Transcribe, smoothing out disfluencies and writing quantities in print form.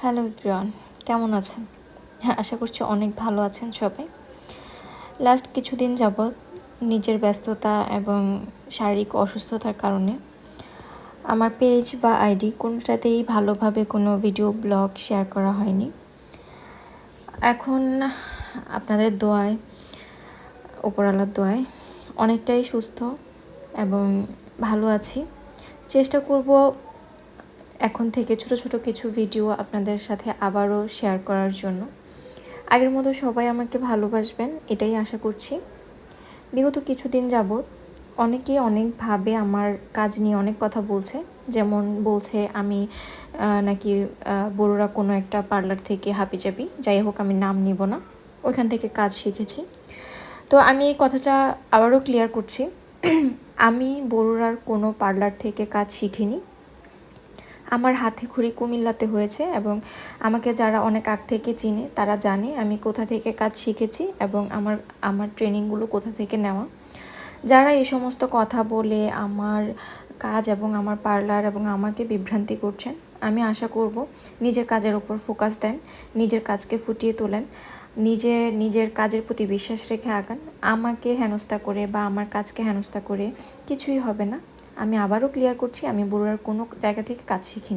Hello everyone, কেমন আছেন? হ্যাঁ, আশা করছি অনেক ভালো আছেন সবাই। লাস্ট কিছুদিন যাবৎ নিজের ব্যস্ততা এবং শারীরিক অসুস্থতার কারণে আমার পেজ বা আইডি কোনোটাতেই ভালোভাবে কোনো ভিডিও ব্লগ শেয়ার করা হয়নি। এখন আপনাদের দোয়ায়, উপরওয়ালার দোয়ায় অনেকটাই সুস্থ এবং ভালো আছি। চেষ্টা করব এখন থেকে ছোট ছোট কিছু ভিডিও আপনাদের সাথে আবারও শেয়ার করার জন্য। আগের মতো সবাই আমাকে ভালোবাসবেন, এটাই আশা করছি। বিগত কিছুদিন যাবৎ অনেকেই অনেকভাবে আমার কাজ নিয়ে অনেক কথা বলছে। যেমন বলছে আমি নাকি বড়রা কোনো একটা পার্লার থেকে হাবিজাবি, যাই হোক আমি নাম নিব না, ওইখান থেকে কাজ শিখেছি। তো আমি এই কথাটা আবারও ক্লিয়ার করছি, আমি বড়রার কোনো পার্লার থেকে কাজ শিখিনি। আমার হাতে খড়ি কুমিল্লাতে হয়েছে এবং আমাকে যারা অনেক আগ থেকে চিনে তারা জানে আমি কোথা থেকে কাজ শিখেছি এবং আমার ট্রেনিংগুলো কোথা থেকে নেওয়া। যারা এই সমস্ত কথা বলে আমার কাজ এবং আমার পার্লার এবং আমাকে বিভ্রান্তি করছেন, আমি আশা করব নিজের কাজের উপর ফোকাস দেন, নিজের কাজকে ফুটিয়ে তোলেন, নিজের কাজের প্রতি বিশ্বাস রেখে আগান। আমাকে হেনস্থা করে বা আমার কাজকে হেনস্থা করে কিছুই হবে না। আমি আবারও ক্লিয়ার করছি, আমি বড়ুয়ার কোনো জায়গা থেকে কাজ শিখিনি।